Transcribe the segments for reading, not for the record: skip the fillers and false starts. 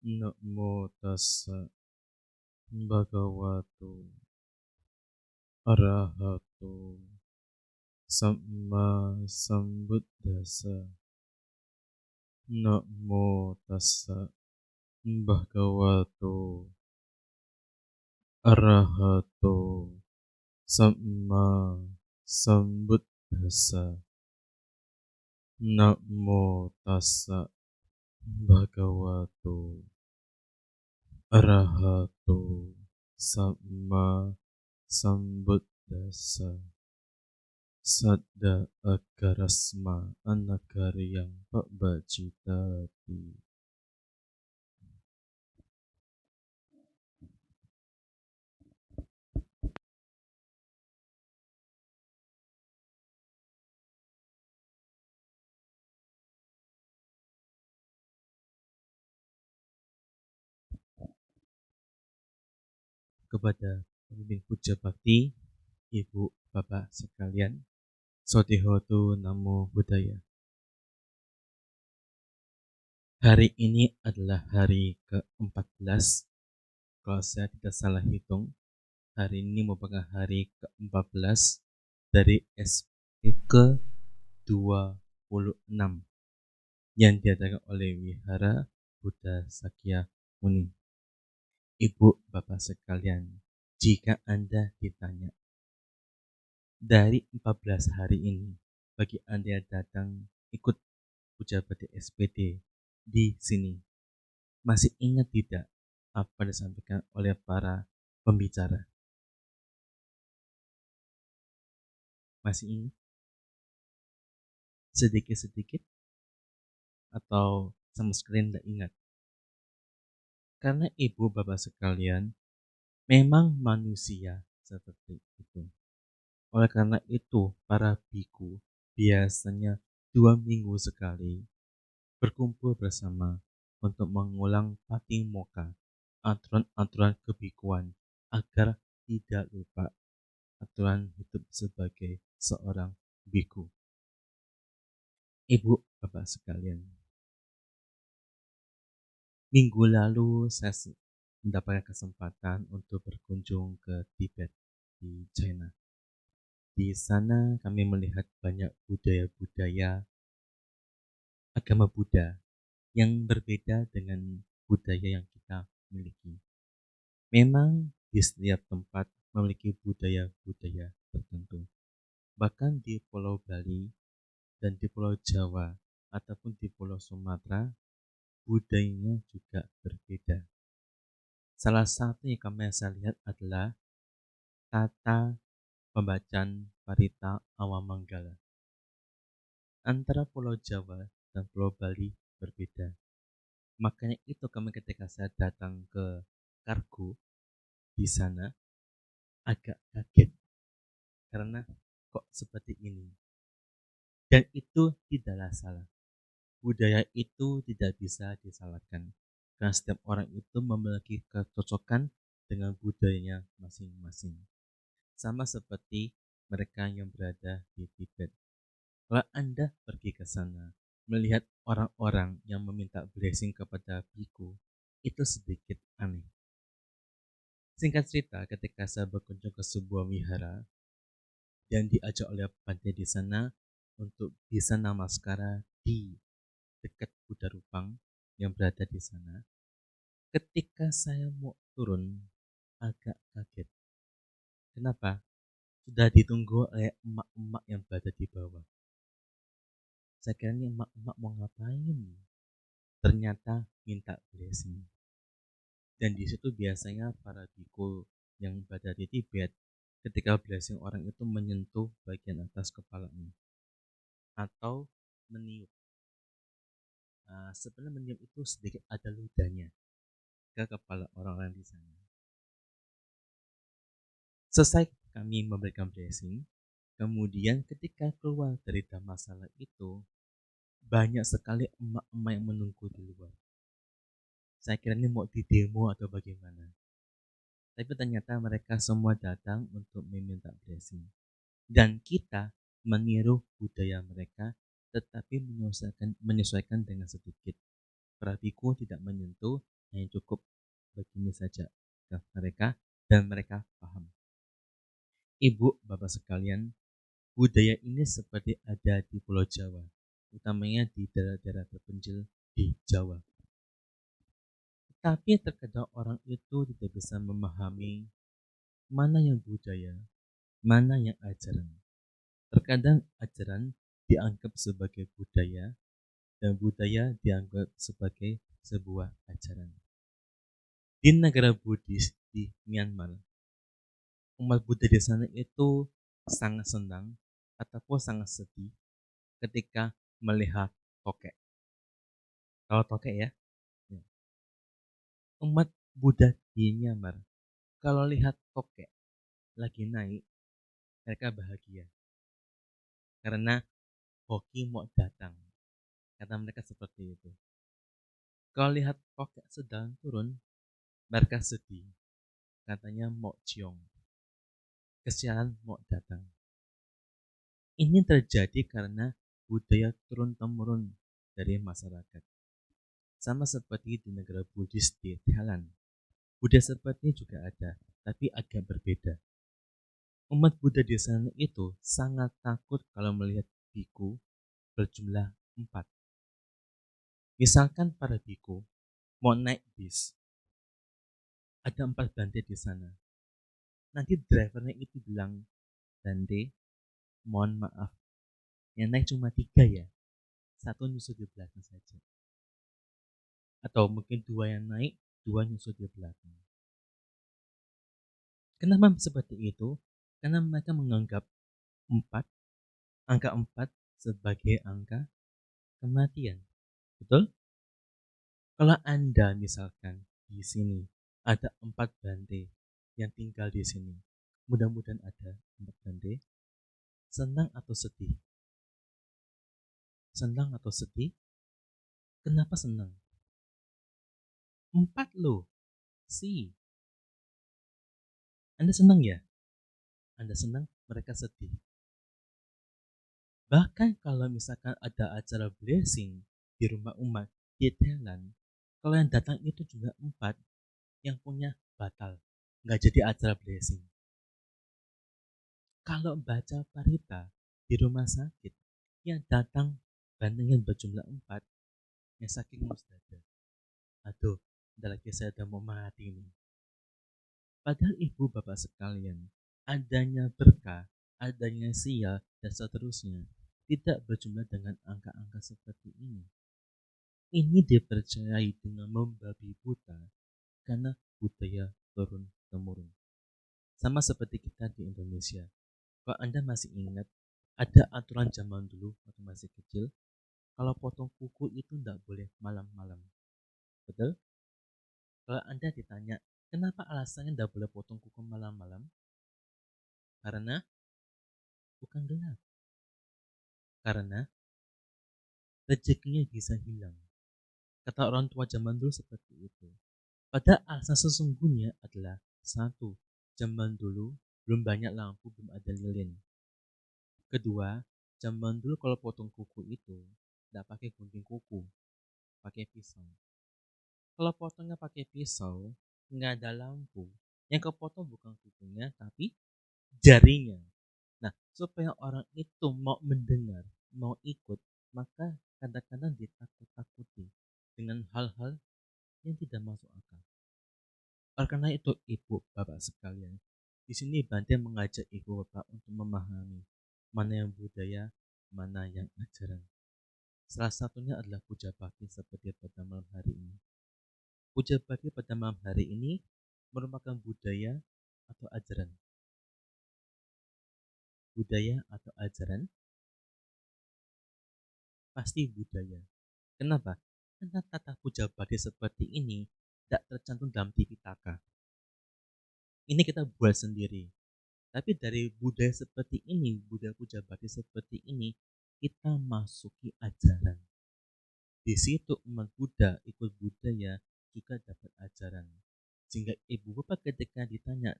Namo tassa bhagavato arahato samma sambuddhassa. Namo tassa bhagavato arahato samma sambuddhassa. Namo tassa bhagavato arahato samma sambuddhassa. Sadda akarasma anakaryang pabacitati. Kepada pemimpin puja bakti, ibu bapak sekalian, Sotihotu Namo Buddhaya. Hari ini adalah hari ke-14. Kalau saya tidak salah hitung, hari ini merupakan hari ke-14 dari SP ke-26 yang diadakan oleh Wihara Buddha Sakya Muni. Ibu bapak sekalian, jika Anda ditanya dari 14 hari ini, bagi Anda yang datang ikut puja bakti SPD di sini, masih ingat tidak apa yang disampaikan oleh para pembicara? Masih ingat? Sedikit-sedikit? Atau sama sekali tidak ingat? Karena ibu bapak sekalian, memang manusia seperti itu. Oleh karena itu, para biku biasanya 2 minggu sekali berkumpul bersama untuk mengulang patimokkha, aturan-aturan kebikuan, agar tidak lupa aturan hidup sebagai seorang biku. Ibu bapak sekalian, minggu lalu saya mendapatkan kesempatan untuk berkunjung ke Tibet di China. Di sana kami melihat banyak budaya-budaya agama Buddha yang berbeda dengan budaya yang kita miliki. Memang di setiap tempat memiliki budaya-budaya tertentu. Bahkan di Pulau Bali dan di Pulau Jawa ataupun di Pulau Sumatera, budayanya juga berbeda. Salah satu yang saya lihat adalah tata pembacaan Parita Awamanggala. Antara Pulau Jawa dan Pulau Bali berbeda. Makanya itu ketika saya datang ke Kargo di sana agak kaget karena kok seperti ini. Dan itu tidaklah salah. Budaya itu tidak bisa disalahkan karena setiap orang itu memiliki kecocokan dengan budayanya masing-masing. Sama seperti mereka yang berada di Tibet. Kalau Anda pergi ke sana, melihat orang-orang yang meminta blessing kepada biku, itu sedikit aneh. Singkat cerita, ketika saya berkunjung ke sebuah wihara dan diajak oleh Bante di sana untuk bisa namaskara di dekat Buddha Rupang yang berada di sana, ketika saya mau turun agak kaget. Kenapa? Sudah ditunggu oleh emak-emak yang berada di bawah. Saya kira ini emak-emak mau ngapain? Ternyata minta blessing. Dan di situ biasanya para biku yang berada di Tibet, ketika blessing orang itu menyentuh bagian atas kepalanya atau meniup. Sebenarnya meniup itu sedikit ada ludahnya ke kepala orang-orang di sana. Selesai kami memberikan blessing, kemudian ketika keluar dari dhammasala itu, banyak sekali emak-emak yang menunggu di luar. Saya kira ini mau didemo atau bagaimana. Tapi ternyata mereka semua datang untuk meminta blessing. Dan kita meniru budaya mereka, tetapi menyesuaikan dengan sedikit. Para biku tidak menyentuh hanya cukup begini saja ke mereka dan mereka paham. Ibu, bapak sekalian, budaya ini seperti ada di Pulau Jawa, utamanya di daerah-daerah terpencil di Jawa. Tapi terkadang orang itu tidak bisa memahami mana yang budaya, mana yang ajaran. Terkadang ajaran dianggap sebagai budaya dan budaya dianggap sebagai sebuah ajaran. Di negara Buddhis di Myanmar, umat Buddha di sana itu sangat senang ataupun sangat sedih ketika melihat tokek. Tahu tokek ya? Ya. Umat Buddha di Myanmar, kalau lihat tokek lagi naik, mereka bahagia. Karena hoki mau datang. Kata mereka seperti itu. Kalau lihat tokek sedang turun, mereka sedih. Katanya mau ciong. Kesialan mau datang. Ini terjadi karena budaya turun-temurun dari masyarakat. Sama seperti di negara Buddhis di Thailand. Budaya seperti ini juga ada, tapi agak berbeda. Umat Buddha di sana itu sangat takut kalau melihat biku berjumlah 4. Misalkan para biku mau naik bis, ada 4 bante di sana. Nanti drivernya itu bilang, Bante, mohon maaf, yang naik cuma 3 ya, 1 nyusul di belakang saja. Atau mungkin 2 yang naik, 2 nyusul di belakang. Kenapa seperti itu? Karena mereka menganggap 4, angka 4 sebagai angka kematian. Betul? Kalau Anda misalkan di sini ada 4 bante yang tinggal di sini, mudah-mudahan ada 4 bante, senang atau sedih? Senang atau sedih? Kenapa senang? 4 loh, sih. Anda senang ya? Anda senang, mereka sedih. Bahkan kalau misalkan ada acara blessing di rumah umat di Thailand, kalau yang datang itu juga 4, yang punya batal, nggak jadi acara blessing. Kalau baca parita di rumah sakit, yang datang bandingin berjumlah 4, yang saking mustada. Aduh, udah lagi saya udah mau mati nih. Padahal ibu bapak sekalian, adanya berkah, adanya sial, dan seterusnya tidak berjumlah dengan angka-angka seperti ini. Ini dipercayai dengan membabi buta karena budaya turun-temurun. Sama seperti kita di Indonesia. Kalau Anda masih ingat, ada aturan zaman dulu waktu masih kecil, kalau potong kuku itu tidak boleh malam-malam. Betul? Kalau Anda ditanya, kenapa alasannya tidak boleh potong kuku malam-malam? Karena bukan gelap. Karena rezekinya bisa hilang. Kata orang tua zaman dulu seperti itu. Pada alasan sesungguhnya adalah satu, zaman dulu belum banyak lampu, belum ada lilin. Kedua, zaman dulu kalau potong kuku itu tidak pakai gunting kuku, pakai pisau. Kalau potongnya pakai pisau, nggak ada lampu. Yang kepotong bukan kukunya, tapi jarinya. Nah, supaya orang itu mau mendengar, mau ikut, maka kadang-kadang ditakut-takuti dengan hal-hal yang tidak masuk akal. Oleh karena itu, ibu, bapak sekalian, di sini Bante mengajak ibu bapak untuk memahami mana yang budaya, mana yang ajaran. Salah satunya adalah puja bakti seperti pada malam hari ini. Puja bakti pada malam hari ini merupakan budaya atau ajaran. Budaya atau ajaran pasti budaya. Kenapa? Karena tata puja bakti seperti ini tidak tercantum dalam Tipitaka. Ini kita buat sendiri. Tapi dari budaya seperti ini, budaya puja bakti seperti ini, kita masuki ajaran. Di situ umat Buddha ikut budaya juga dapat ajaran. Sehingga ibu bapak ketika ditanya,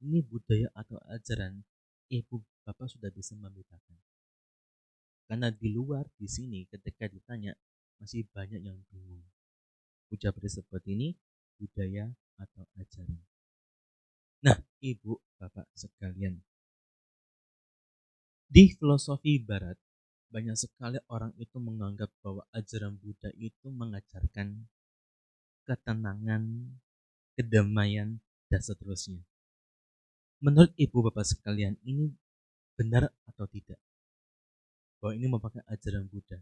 ini budaya atau ajaran, ibu bapak sudah bisa membedakan. Karena di luar di sini ketika ditanya masih banyak yang bingung. Ucapan seperti ini budaya atau ajaran. Nah, Ibu, Bapak sekalian, di filosofi barat banyak sekali orang itu menganggap bahwa ajaran Buddha itu mengajarkan ketenangan, kedamaian, dan seterusnya. Menurut Ibu Bapak sekalian, ini benar atau tidak? Bahwa ini merupakan ajaran Buddha.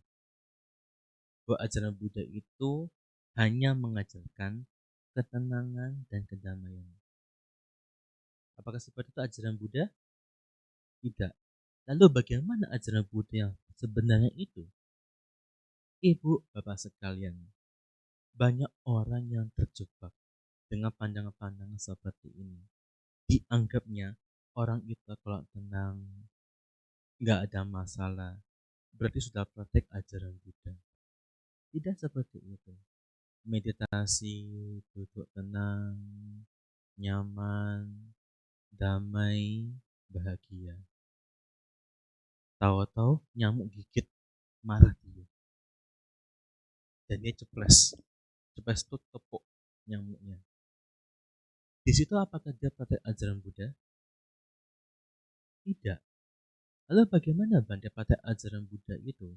Bahwa ajaran Buddha itu hanya mengajarkan ketenangan dan kedamaian. Apakah seperti itu ajaran Buddha? Tidak. Lalu bagaimana ajaran Buddha yang sebenarnya itu? Ibu, Bapak sekalian, banyak orang yang terjebak dengan pandangan-pandangan seperti ini. Dianggapnya orang itu kalau tenang, nggak ada masalah, berarti sudah praktek ajaran Buddha. Tidak seperti itu. Meditasi, duduk tenang, nyaman, damai, bahagia. Tahu-tahu nyamuk gigit, marah dia. Dan dia ceples. Ceples itu tepuk nyamuknya. Di situ apakah dia praktek ajaran Buddha? Tidak. Lalu bagaimana Bante pada ajaran Buddha itu?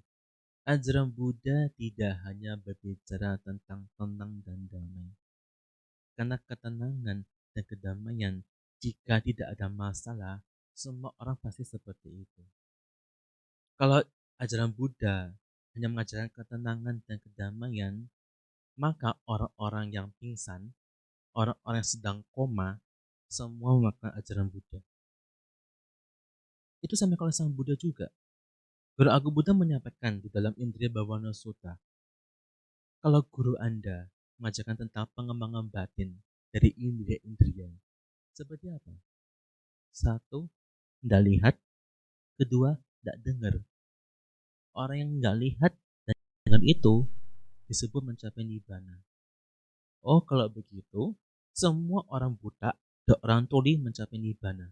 Ajaran Buddha tidak hanya berbicara tentang tenang dan damai. Karena ketenangan dan kedamaian, jika tidak ada masalah, semua orang pasti seperti itu. Kalau ajaran Buddha hanya mengajarkan ketenangan dan kedamaian, maka orang-orang yang pingsan, orang-orang yang sedang koma, semua memakan ajaran Buddha. Itu sama kalau sang Buddha juga. Guru Agung Buddha menyampaikan di dalam Indriya Bhavana Sutta, kalau guru Anda mengajarkan tentang pengembangan batin dari indria-indria, seperti apa? Satu, tidak lihat. Kedua, tidak dengar. Orang yang tidak lihat dan dengar itu disebut mencapai nibbana. Oh, kalau begitu, semua orang buta dan orang tuli mencapai nibbana.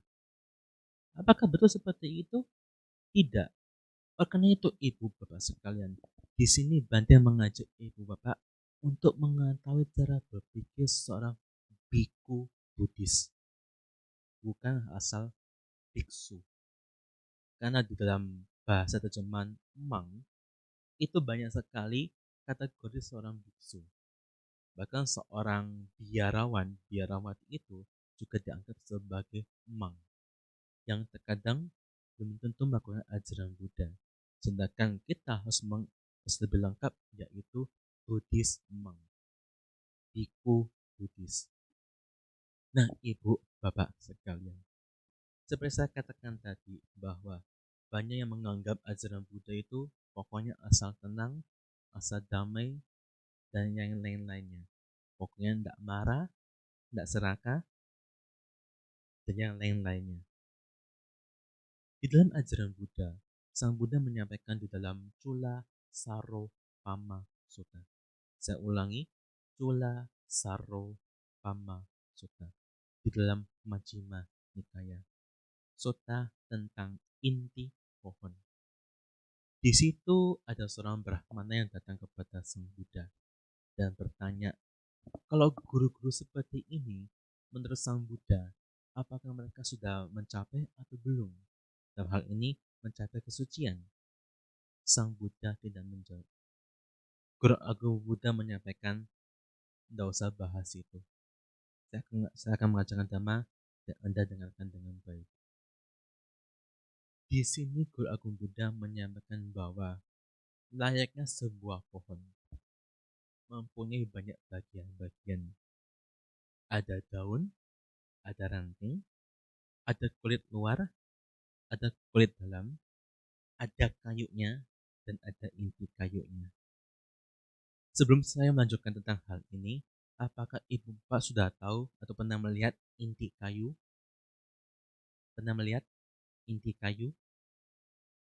Apakah betul seperti itu? Tidak. Karena itu Ibu Bapak sekalian, di sini Bante mengajak Ibu Bapak untuk mengetahui cara berpikir seorang biku Buddhis, bukan asal biksu. Karena di dalam bahasa terjemahan monk itu banyak sekali kategori seorang biksu. Bahkan seorang biarawan, biarawati itu juga dianggap sebagai monk yang terkadang belum tentu melakukan ajaran Buddha. Sedangkan kita harus lebih lengkap, yaitu Buddhist monk, biku Buddhis. Nah, Ibu, Bapak sekalian, seperti saya katakan tadi bahwa banyak yang menganggap ajaran Buddha itu pokoknya asal tenang, asal damai, dan yang lain-lainnya. Pokoknya tidak marah, tidak serakah, dan yang lain-lainnya. Di dalam ajaran Buddha, Sang Buddha menyampaikan di dalam Cula Saro Pama Sutta. Saya ulangi, Cula Saro Pama Sutta. Di dalam Majjhima Nikaya. Sutta tentang inti pohon. Di situ ada seorang Brahmana yang datang kepada Sang Buddha dan bertanya, kalau guru-guru seperti ini, menurut Sang Buddha, apakah mereka sudah mencapai atau belum? Dalam hal ini, mencapai kesucian. Sang Buddha tidak menjawab. Guru Agung Buddha menyampaikan, tidak usah bahas itu. Saya akan mengajarkan dhamma dan Anda dengarkan dengan baik. Di sini Guru Agung Buddha menyampaikan bahwa layaknya sebuah pohon mempunyai banyak bagian-bagian. Ada daun, ada ranting, ada kulit luar, ada kulit dalam, ada kayunya, dan ada inti kayunya. Sebelum saya melanjutkan tentang hal ini, apakah Ibu Bapak sudah tahu atau pernah melihat inti kayu? Pernah melihat inti kayu?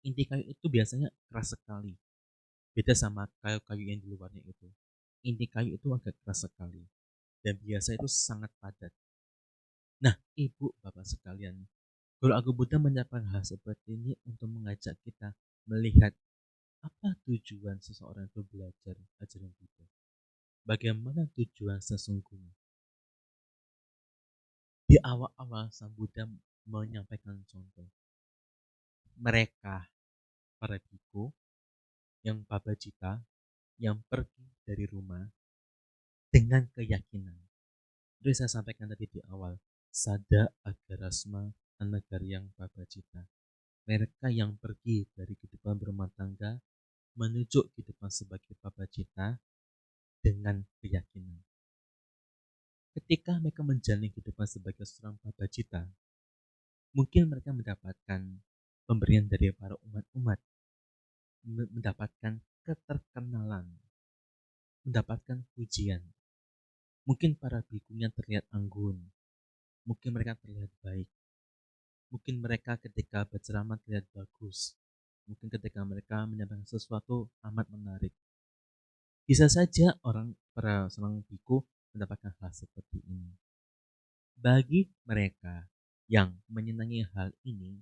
Inti kayu itu biasanya keras sekali. Beda sama kayu-kayu yang di luarnya itu. Inti kayu itu agak keras sekali. Dan biasa itu sangat padat. Nah, Ibu Bapak sekalian, Guru Agung Buddha menyampaikan hal seperti ini untuk mengajak kita melihat apa tujuan seseorang itu belajar ajaran Buddha. Bagaimana tujuan sesungguhnya? Di awal-awal Sang Buddha menyampaikan contoh. Mereka, para biku, yang pabajita, yang pergi dari rumah dengan keyakinan. Itu saya sampaikan tadi di awal. Sada agarasma anagara yang pabajita. Mereka yang pergi dari kehidupan berumah tangga menuju kehidupan sebagai pabajita dengan keyakinan. Ketika mereka menjalani kehidupan sebagai seorang pabajita, mungkin mereka mendapatkan pemberian dari para umat-umat, mendapatkan keterkenalan, mendapatkan pujian. Mungkin para bikunya terlihat anggun, mungkin mereka terlihat baik, mungkin mereka ketika berceramah terlihat bagus, mungkin ketika mereka menyampaikan sesuatu amat menarik. Bisa saja para seorang biku mendapatkan hal seperti ini. Bagi mereka yang menyenangi hal ini,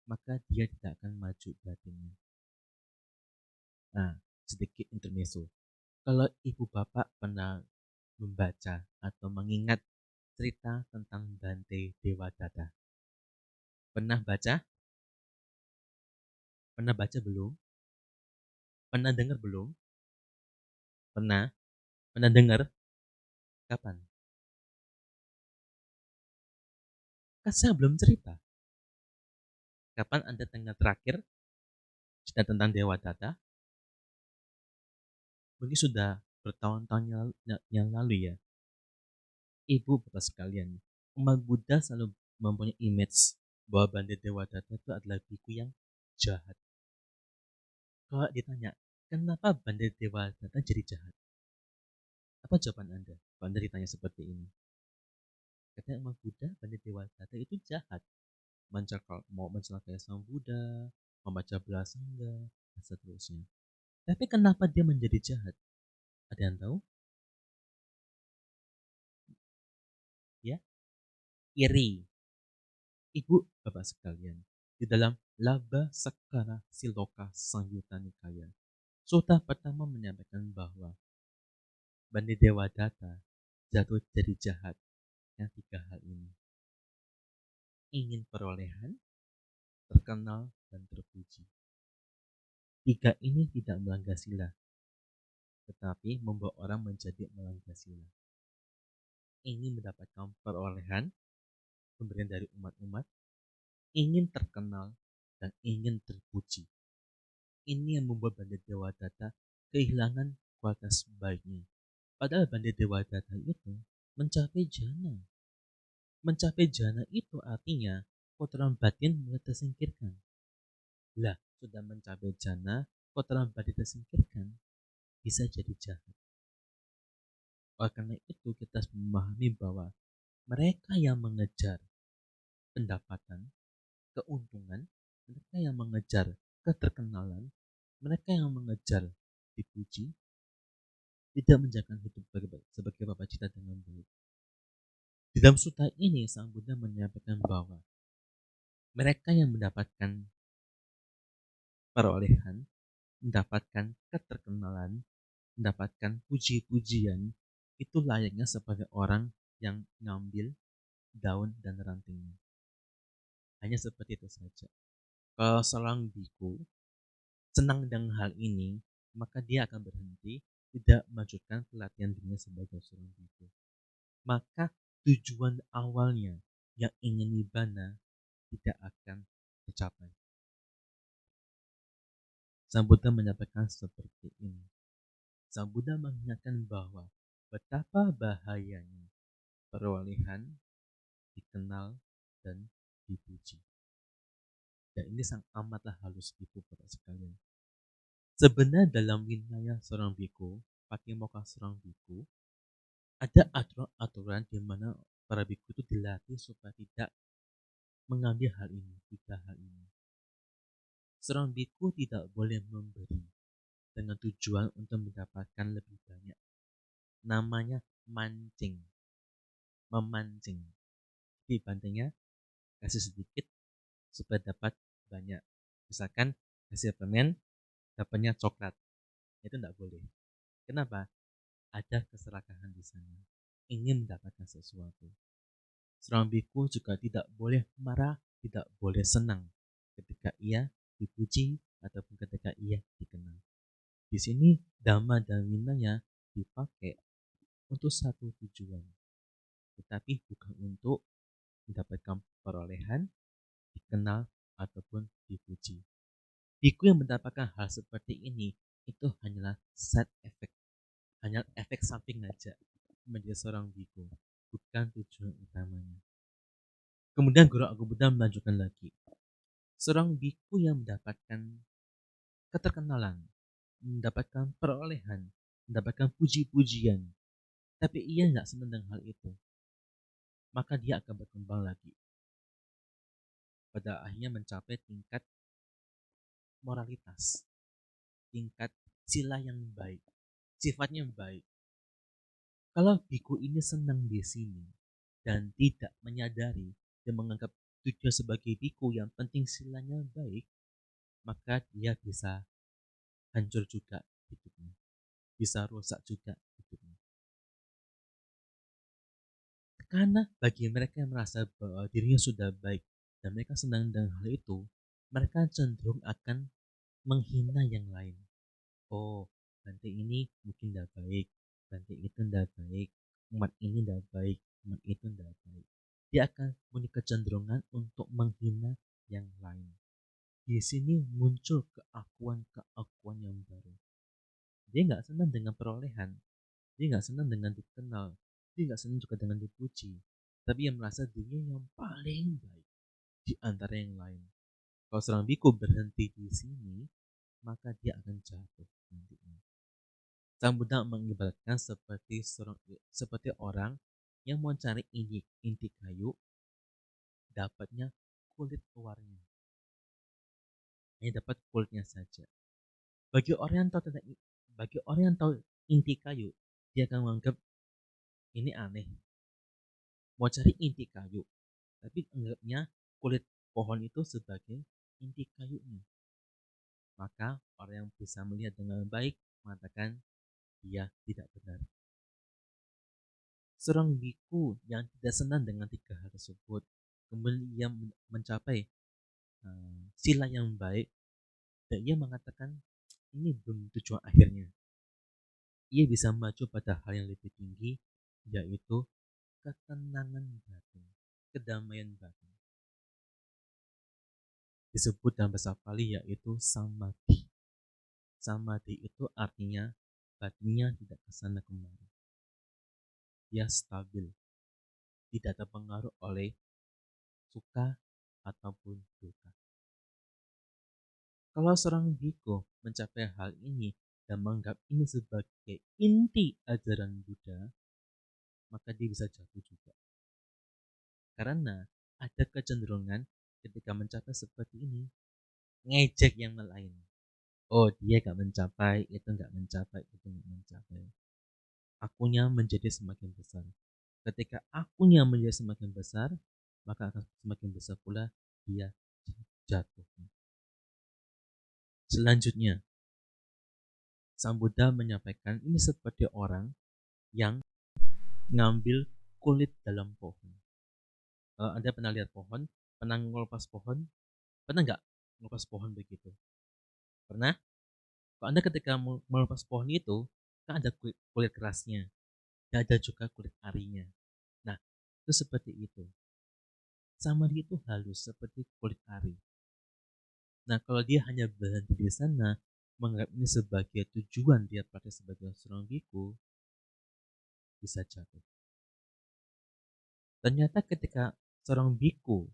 maka dia tidak akan maju batinnya. Nah, sedikit intermezzo. Kalau ibu bapak pernah membaca atau mengingat cerita tentang Bante Dewadatta, pernah baca? Pernah baca belum? Pernah dengar belum? Pernah? Pernah dengar? Kapan? Kan saya belum cerita. Kapan Anda dengar terakhir cerita tentang Dewadatta? Mungkin sudah bertahun-tahun yang lalu ya. Ibu bapak sekalian, umat Buddha selalu mempunyai image bahwa Bante Dewadatta itu adalah biku yang jahat. Kalau ditanya, kenapa Bante Dewadatta jadi jahat? Apa jawaban Anda? Kalau Anda ditanya seperti ini. Katanya umat Buddha, Bante Dewadatta itu jahat. Mau mencelakai Sang Buddha, membaca belas sangga, dan seterusnya. Tapi kenapa dia menjadi jahat? Ada yang tahu? Ya, iri. Ibu, bapak sekalian, di dalam Laba Sakara Siloka Sangyutta Nikaya, Sutta pertama menyampaikan bahwa Bante Dewadatta jatuh jadi jahat yang tiga hal ini. Ingin perolehan, terkenal, dan terpuji. Tiga ini tidak melanggar sila, tetapi membawa orang menjadi melanggar sila. Ingin mendapatkan perolehan, pemberian dari umat-umat, ingin terkenal, dan ingin terpuji. Ini yang membuat Bante Dewadatta kehilangan kualitas baiknya. Padahal Bante Dewadatta itu mencapai jana. Mencapai jana itu artinya kotoran batin mulai tersingkirkan. Lah, sudah mencapai jana, kotoran batin tersingkirkan, bisa jadi jahat. Oleh karena itu kita harus memahami bahwa mereka yang mengejar pendapatan, keuntungan, mereka yang mengejar keterkenalan, mereka yang mengejar dipuji, tidak menjaga hidup sebagai bapak cita dengan baik. Di dalam sutta ini, Sang Buddha menyampaikan bahwa mereka yang mendapatkan perolehan, mendapatkan keterkenalan, mendapatkan puji-pujian, itu layaknya sebagai orang yang ngambil daun dan rantingnya. Hanya seperti itu saja. Kalau seorang biku senang dengan hal ini, maka dia akan berhenti, tidak melanjutkan pelatihan dirinya sebagai seorang biku. Maka tujuan awalnya yang ingin nibbana tidak akan tercapai. Sang Buddha menyampaikan seperti ini. Sang Buddha mengingatkan bahwa betapa bahayanya perolehan dikenal dan dipuji. Dan ini sangat amatlah halus ibu bapak sekalian. Sebenarnya dalam wilayah seorang biku, patimokkha seorang biku, ada aturan-aturan di mana para biku itu dilatih supaya tidak mengambil hal ini, tiga hal ini. Seorang biku tidak boleh memberi dengan tujuan untuk mendapatkan lebih banyak. Namanya mancing, memancing. Jadi bantainya kasih sedikit supaya dapat banyak. Misalkan kasih permen, dapatnya coklat. Itu tidak boleh. Kenapa? ada keserakahan di sana, ingin mendapatkan sesuatu. Seorang biku juga tidak boleh marah, tidak boleh senang ketika ia dipuji ataupun ketika ia dikenal. Di sini dhamma dan winaya dipakai untuk satu tujuan, tetapi bukan untuk mendapatkan perolehan, dikenal ataupun dipuji. Biku yang mendapatkan hal seperti ini itu hanyalah side effect, hanya efek samping saja menjadi seorang biku, bukan tujuan utamanya. Kemudian Guru Agung Buddha melanjutkan lagi, seorang biku yang mendapatkan keterkenalan, mendapatkan perolehan, mendapatkan puji-pujian, tapi ia nggak senang dengan hal itu, maka dia akan berkembang lagi. Pada akhirnya mencapai tingkat moralitas, tingkat sila yang baik, sifatnya baik. Kalau biku ini senang di sini dan tidak menyadari dan menganggap tujuan sebagai biku yang penting silanya baik, maka dia bisa hancur juga hidupnya, bisa rusak juga hidupnya. Karena bagi mereka yang merasa bahwa dirinya sudah baik dan mereka senang dengan hal itu, mereka cenderung akan menghina yang lain. Oh, nanti ini mungkin tidak baik, nanti itu tidak baik, umat ini tidak baik, umat itu tidak baik. Dia akan punya kecenderungan untuk menghina yang lain. Di sini muncul keakuan-keakuan yang baru. Dia nggak senang dengan perolehan, dia nggak senang dengan dikenal, dia nggak senang juga dengan dipuji, tapi yang merasa dirinya yang paling baik di antara yang lain. Kalau seorang biku berhenti di sini, maka dia akan jatuh nantinya. Sang Buddha mengibaratkan seperti orang yang mau cari inti kayu, dapatnya kulit luarnya, hanya dapat kulitnya saja. Bagi orang yang tahu inti kayu, dia akan menganggap ini aneh. Mau cari inti kayu, tapi anggapnya kulit pohon itu sebagai inti kayunya. Maka orang yang bisa melihat dengan baik mengatakan dia tidak benar. Seorang biku yang tidak senang dengan tiga hal tersebut, kemudian ia mencapai sila yang baik, dan ia mengatakan ini belum tujuan akhirnya. Ia bisa maju pada hal yang lebih tinggi, yaitu ketenangan batin, kedamaian batin. Disebut dalam bahasa Pali yaitu samadhi. Samadhi itu artinya batinnya tidak kesana kemari. Dia stabil, tidak terpengaruh oleh suka ataupun duka. Kalau seorang biku mencapai hal ini dan menganggap ini sebagai inti ajaran Buddha, maka dia bisa jatuh juga. Karena ada kecenderungan ketika mencapai seperti ini, ngejek yang lain. Oh, dia gak mencapai, itu gak mencapai, itu gak mencapai. Akunya menjadi semakin besar. Ketika akunya menjadi semakin besar, maka akan semakin besar pula dia jatuh. Selanjutnya, Sang Buddha menyampaikan ini seperti orang yang ngambil kulit dalam pohon. Anda pernah lihat pohon, pernah ngelepas pohon, pernah nggak ngelepas pohon begitu? Pernah? Kalau Anda ketika melepas pohon itu, kan ada kulit kerasnya, dan ada juga kulit arinya. Nah, itu seperti itu. Samadhi itu halus seperti kulit ari. Nah, kalau dia hanya berhenti di sana, menganggap ini sebagai tujuan dia praktek sebagai seorang biku, bisa jatuh. Ternyata ketika seorang biku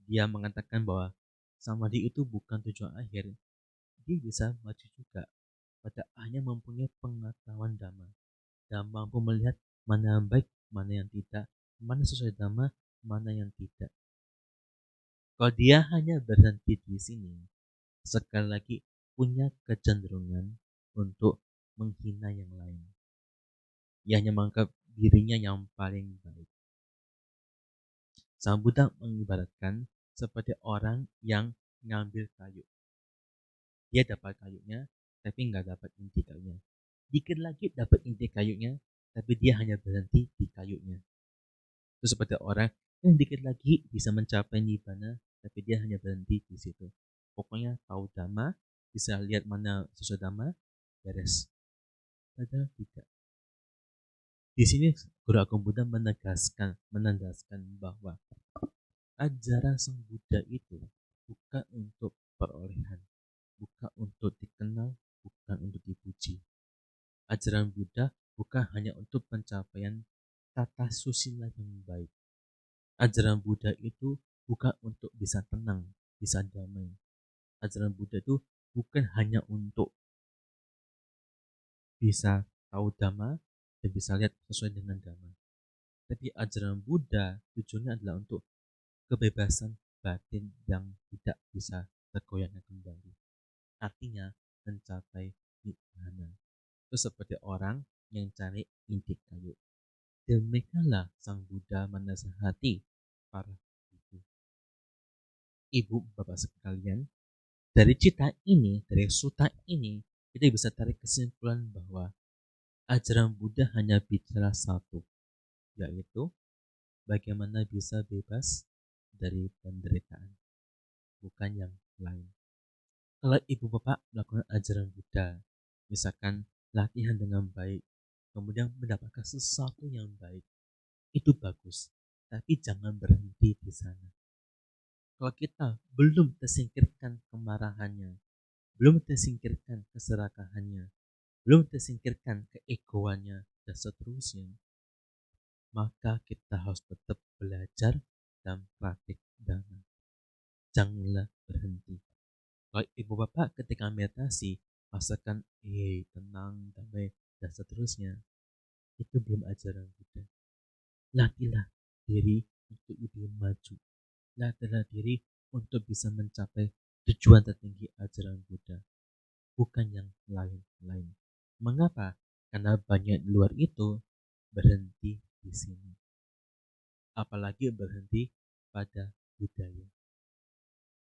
dia mengatakan bahwa samadhi itu bukan tujuan akhir, dia bisa maju juga pada hanya mempunyai pengetahuan dhamma dan mampu melihat mana yang baik, mana yang tidak, mana sesuai dhamma, mana yang tidak. Kalau dia hanya berhenti di sini, sekali lagi punya kecenderungan untuk menghina yang lain. Ia hanya menganggap dirinya yang paling baik. Sang Buddha mengibaratkan seperti orang yang ngambil kayu. Dia dapat kayunya, tapi nggak dapat inti kayunya. dikit lagi dapat inti kayunya, tapi dia hanya berhenti di kayunya. Itu seperti orang yang dikit lagi bisa mencapai nirvana, tapi dia hanya berhenti di situ. Pokoknya tahu dhamma, bisa lihat mana sesuai dhamma, beres. Padahal tidak. Di sini Guru Agung Buddha menandaskan bahwa ajaran Sang Buddha itu bukan untuk perolehan, bukan untuk dikenal, bukan untuk dipuji. Ajaran Buddha bukan hanya untuk pencapaian tata susila yang baik. Ajaran Buddha itu bukan untuk bisa tenang, bisa damai. Ajaran Buddha itu bukan hanya untuk bisa tahu dhamma dan bisa lihat sesuai dengan dhamma. Tapi ajaran Buddha tujuannya adalah untuk kebebasan batin yang tidak bisa tergoyahkan kembali. Artinya mencapai nirvana. Itu seperti orang yang cari inti kayu. Demikianlah Sang Buddha menasihati para ibu bapak sekalian. Dari cerita ini, dari sutta ini, kita bisa tarik kesimpulan bahwa ajaran Buddha hanya bicara satu, yaitu bagaimana bisa bebas dari penderitaan, bukan yang lain. Kalau ibu bapak melakukan ajaran Buddha, misalkan latihan dengan baik, kemudian mendapatkan sesuatu yang baik, itu bagus. Tapi jangan berhenti di sana. Kalau kita belum tersingkirkan kemarahannya, belum tersingkirkan keserakahannya, belum tersingkirkan keegoannya, dan seterusnya, maka kita harus tetap belajar dan praktik dhamma. Janganlah berhenti. Kalau ibu bapak ketika meditasi, rasakan tenang, damai, dan seterusnya, itu belum ajaran Buddha. Latihlah diri untuk lebih maju. Latihlah diri untuk bisa mencapai tujuan tertinggi ajaran Buddha, bukan yang lain-lain. Mengapa? Karena banyak di luar itu berhenti di sini. Apalagi berhenti pada budaya.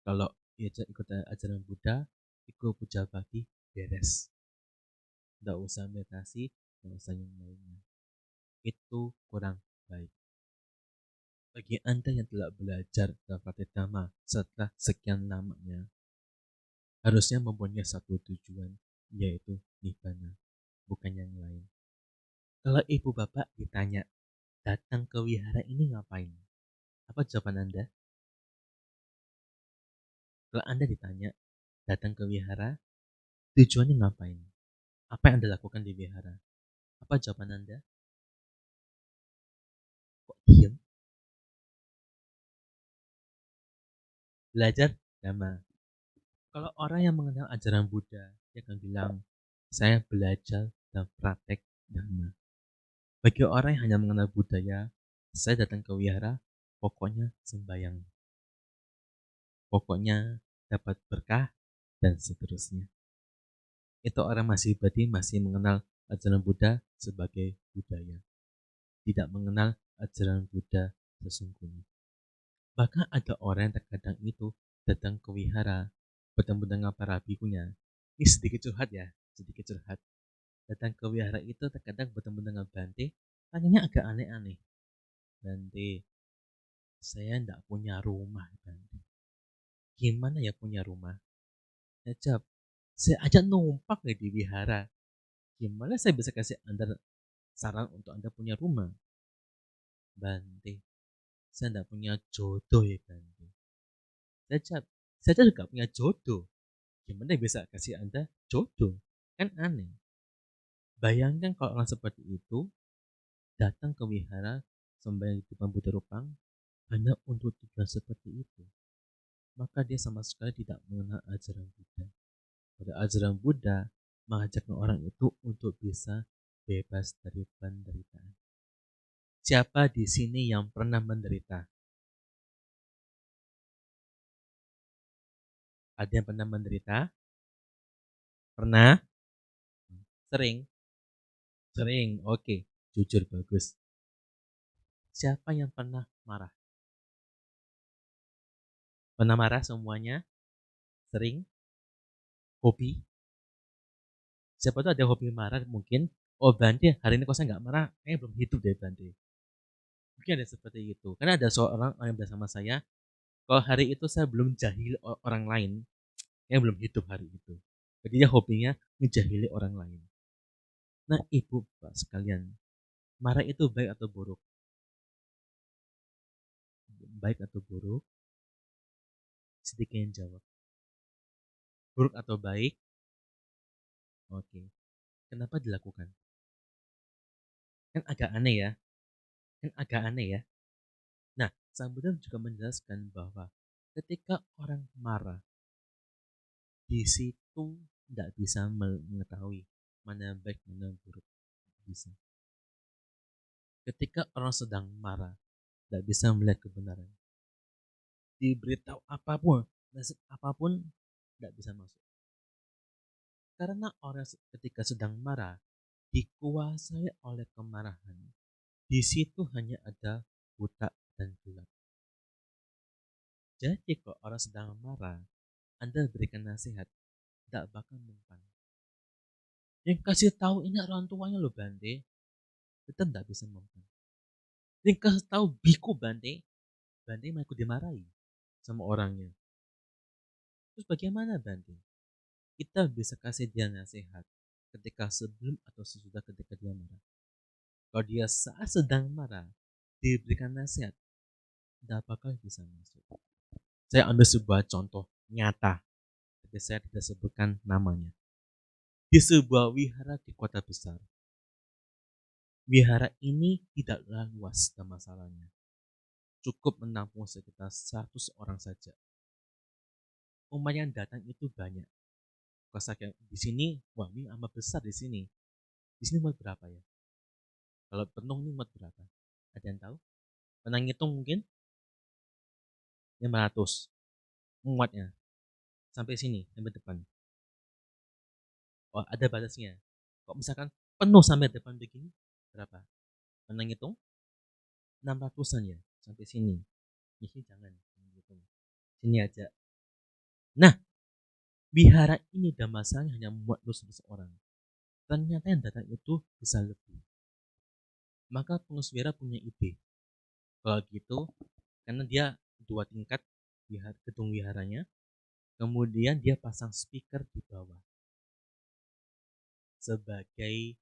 Kalau ikut ajaran Buddha, ikut puja bakti, beres. Tidak usah meditasi, tidak usah yang lainnya. Itu kurang baik. Bagi Anda yang telah belajar dalam praktik dhamma setelah sekian lamanya, harusnya mempunyai satu tujuan, yaitu nibbana, bukan yang lain. Kalau ibu bapak ditanya, datang ke wihara ini ngapain? Apa jawaban Anda? Kalau Anda ditanya, datang ke wihara, tujuannya ngapain? Apa yang Anda lakukan di wihara? Apa jawaban Anda? Kok diam? Belajar dhamma. Kalau orang yang mengenal ajaran Buddha, dia akan bilang, saya belajar dan praktek dhamma. Bagi orang yang hanya mengenal budaya, saya datang ke wihara, pokoknya sembahyang. Pokoknya dapat berkah, dan seterusnya. Itu orang masih mengenal ajaran Buddha sebagai budaya. Tidak mengenal ajaran Buddha sesungguhnya. Bahkan ada orang yang terkadang itu datang ke wihara, bertemu dengan para bikunya. Ini sedikit curhat ya, sedikit curhat. Datang ke wihara itu terkadang bertemu dengan Bante, tanyanya agak aneh-aneh. Bante, saya tidak punya rumah, Bante. Gimana ya punya rumah? Saya jawab, saya aja numpang di wihara. Gimana saya bisa kasih Anda saran untuk Anda punya rumah? Bante, saya tidak punya jodoh ya Bante. Saya juga punya jodoh. Gimana bisa kasih Anda jodoh? Kan aneh. Bayangkan kalau orang seperti itu datang ke wihara sembahyang di depan Buddha Rupang hanya untuk tujuan seperti itu. Maka dia sama sekali tidak mengenal ajaran Buddha. Pada ajaran Buddha mengajarkan orang itu untuk bisa bebas dari penderitaan. Siapa di sini yang pernah menderita? Ada yang pernah menderita? Pernah? Sering? Sering, oke. Jujur bagus. Siapa yang pernah marah? Pernah marah semuanya? Sering? Hobi? Siapa tahu ada hobi marah mungkin, "Oh Bante, hari ini kok saya nggak marah, kayaknya belum hidup deh Bante." Mungkin ada seperti itu. Karena ada seorang orang yang bilang sama saya, kalau hari itu saya belum jahili orang lain, yang belum hidup hari itu. Jadi dia hobinya ngejahili orang lain. Nah, ibu bapak sekalian, marah itu baik atau buruk? Baik atau buruk? Sedikit yang jawab. Buruk atau baik? Oke. Kenapa dilakukan? Kan agak aneh ya. Kan agak aneh ya. Nah, Sang Buddha juga menjelaskan bahwa ketika orang marah, di situ tidak bisa mengetahui mana baik mana buruk. Bisa. Ketika orang sedang marah, tidak bisa melihat kebenaran. Diberitahu apapun, nasib apapun, tidak bisa masuk. Karena orang ketika sedang marah, dikuasai oleh kemarahan. Di situ hanya ada buta dan gelap. Jadi kalau orang sedang marah, Anda berikan nasihat, tidak bakal mempan. Yang kasih tahu ini orang tuanya loh Bante, tetap tidak bisa mempan. Yang kasih tahu biku Bante, Bante mau ikut dimarahi sama orangnya. Terus bagaimana Bante? Kita bisa kasih dia nasihat ketika sebelum atau sesudah ketika dia marah. Kalau dia saat sedang marah, diberikan nasihat, tidak bakal bisa masuk. Saya ambil sebuah contoh nyata, tapi saya tidak sebutkan namanya. Di sebuah wihara di kota besar. Wihara ini tidaklah luas dan masalahnya. Cukup menampung sekitar 100 orang saja. Umat yang datang itu banyak. Kalau di sini, wah ini amat besar di sini. Di sini umat berapa ya? Kalau penuh ini umat berapa? Ada yang tahu? Pernah ngitung mungkin? 500 umatnya. Sampai sini, sampai depan. Oh, ada batasnya. Kok misalkan penuh sampai depan begini, berapa? Pernah ngitung? 600-an ya, sampai sini. Ini jangan gitu. Sini aja. Nah, wihara ini dan masanya hanya muat 200 orang. Ternyata yang datang itu bisa lebih. Maka pengurus wihara punya ide. Kalau gitu, karena dia 2 tingkat gedung wiharanya, kemudian dia pasang speaker di bawah sebagai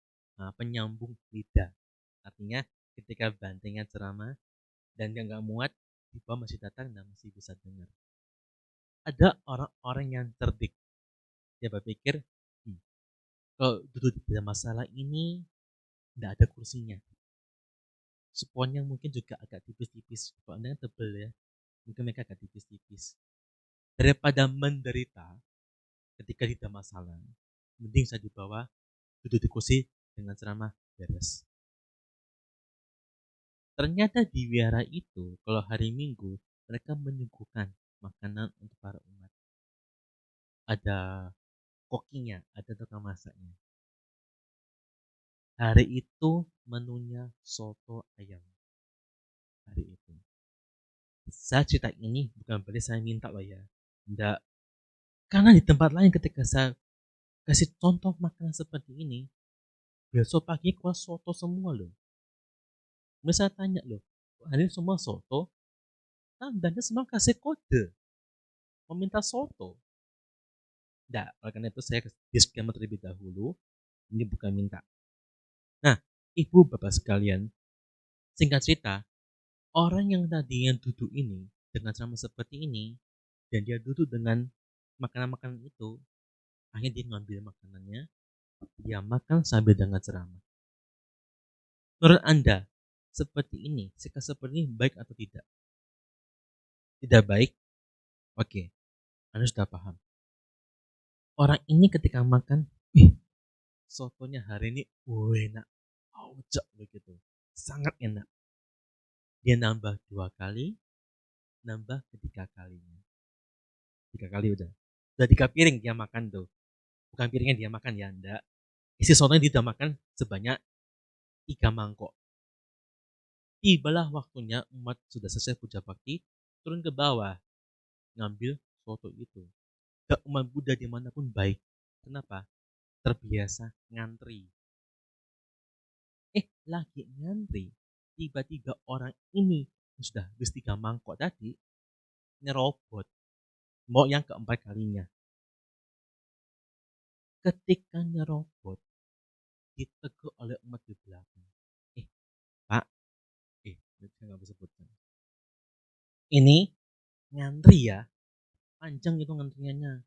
penyambung lidah. Artinya ketika bantengan ceramah dan dia nggak muat, di bawah masih datang dan masih bisa dengar. Ada orang-orang yang cerdik. Dia berpikir, kalau duduk di masalah ini tidak ada kursinya. Sponnya mungkin juga agak tipis-tipis. Kalau anda kan tebel ya, mungkin mereka agak tipis-tipis. Daripada menderita ketika tidak masalah, mending saya di bawah duduk di kursi dengan ceramah beres. Ternyata di wihara itu, kalau hari Minggu, mereka menyuguhkan makanan untuk para umat. Ada kokinya, ada tukang masaknya. Hari itu menunya soto ayam. Hari itu. Saya cerita ini bukan berarti saya minta loh ya. Enggak. Karena di tempat lain ketika saya kasih contoh makanan seperti ini, besok pagi keluar soto semua loh. Kemudian saya tanya loh, hari ini semua soto? Anda semua kasih kode. Meminta soto. Enggak, oleh karena itu saya disclaimer terlebih dahulu. Ini bukan minta. Nah, ibu bapak sekalian, singkat cerita, orang yang tadi yang duduk ini dengan sama seperti ini, dan dia duduk dengan makanan-makanan itu, akhirnya dia ngambil makanannya, dia makan sambil dengan ceramah. Menurut Anda, seperti ini, sikap seperti ini baik atau tidak? Tidak baik? Oke, Anda sudah paham. Orang ini ketika makan, sotonya hari ini enak, ojok begitu, sangat enak. Dia nambah 2 kali, nambah ketiga kalinya. 3 kali udah. Udah 3 piring dia makan tuh. Bukan piringnya dia makan ya, enggak. Isi sotonya dia udah makan sebanyak 3 mangkok. Tibalah waktunya umat sudah selesai puja bakti, turun ke bawah, ngambil soto itu. Gak umat Buddha dimanapun baik. Kenapa? terbiasa ngantri. Lagi ngantri, tiba-tiba orang ini yang sudah habis 3 mangkok tadi nyerobot, mau yang keempat kalinya. Ketika nyerobot, ditegur oleh umat di belakang. Pak, saya nggak bisa sebutkan. Ini ngantri ya, panjang itu ngantriannya.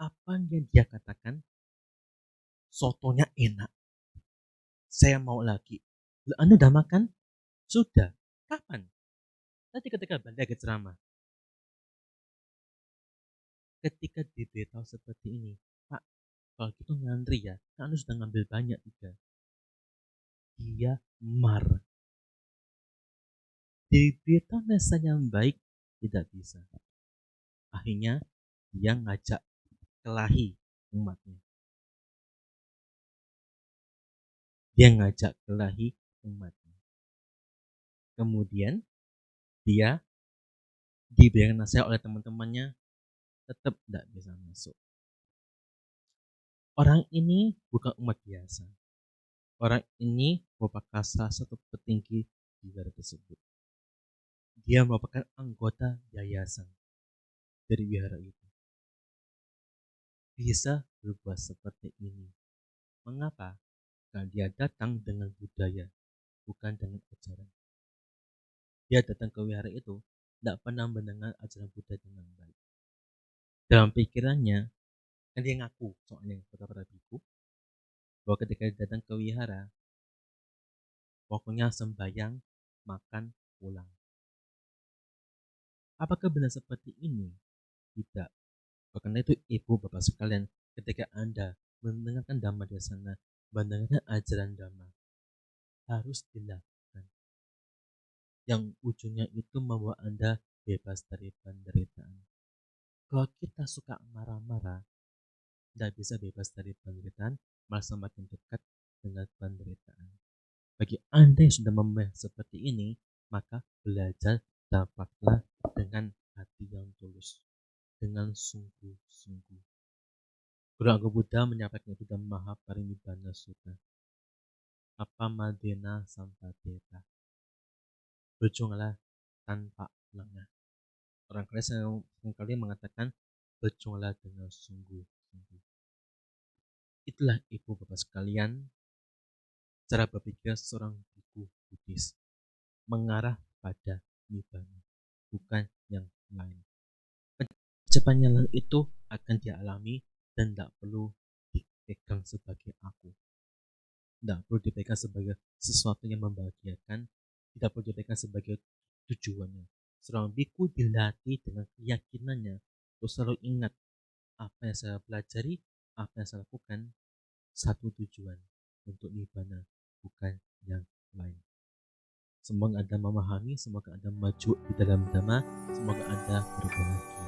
Apa yang dia katakan? Sotonya enak. Saya mau lagi. Lah, Anda udah makan? Sudah. Kapan? Tadi ketika Banda ceramah. Ketika diberitahu seperti ini, Pak, kalau gitu ngantri ya, kan Anda sudah ngambil banyak juga. Dia marah. Diberitahu nasihat yang baik, tidak bisa. Akhirnya dia ngajak kelahi umatnya. Dia ngajak kelahi umatnya. Kemudian dia diberikan nasihat oleh teman-temannya, tetap tidak bisa masuk. Orang ini bukan umat biasa. Orang ini merupakan salah satu petinggi di negara tersebut. Dia merupakan anggota yayasan dari wihara itu. Bisa berbuat seperti ini. Mengapa? Karena dia datang dengan budaya, bukan dengan ajaran. Dia datang ke wihara itu tidak pernah mendengar ajaran Buddha dengan baik. Dalam pikirannya, kan dia ngaku soalnya kata para biku bahwa ketika dia datang ke wihara, pokoknya sembahyang, makan, pulang. Apakah benar seperti ini? Tidak. Karena itu ibu bapak sekalian, ketika Anda mendengarkan Dhamma Desana, mendengarkan ajaran Dhamma, harus dilakukan. Yang ujungnya itu membawa Anda bebas dari penderitaan. Kalau kita suka marah-marah, tidak bisa bebas dari penderitaan, malah semakin dekat dengan penderitaan. Bagi Anda yang sudah memahami seperti ini, maka belajar dapatlah dengan hati yang tulus, dengan sungguh-sungguh. Guru Agung Buddha menyampaikan itu dalam Mahaparinibbana Sutta. Apa madena sampateta. Berjuanglah tanpa lengah. Orang kaya seringkali mengatakan berjuanglah dengan sungguh-sungguh. Itulah ibu bapak sekalian, cara berpikir seorang biku Buddhis mengarah pada nibbana, bukan yang lain. Pencapaian yang lain itu akan dialami dan tidak perlu dipegang sebagai aku. Tidak perlu dipegang sebagai sesuatu yang membahagiakan, tidak perlu dipegang sebagai tujuannya. Seorang biku dilatih dengan keyakinannya untuk selalu ingat apa yang saya pelajari, apa yang saya lakukan, satu tujuan untuk nibbana, bukan yang lain. Semoga Anda memahami, semoga Anda maju di dalam Dhamma, semoga Anda berbahagia.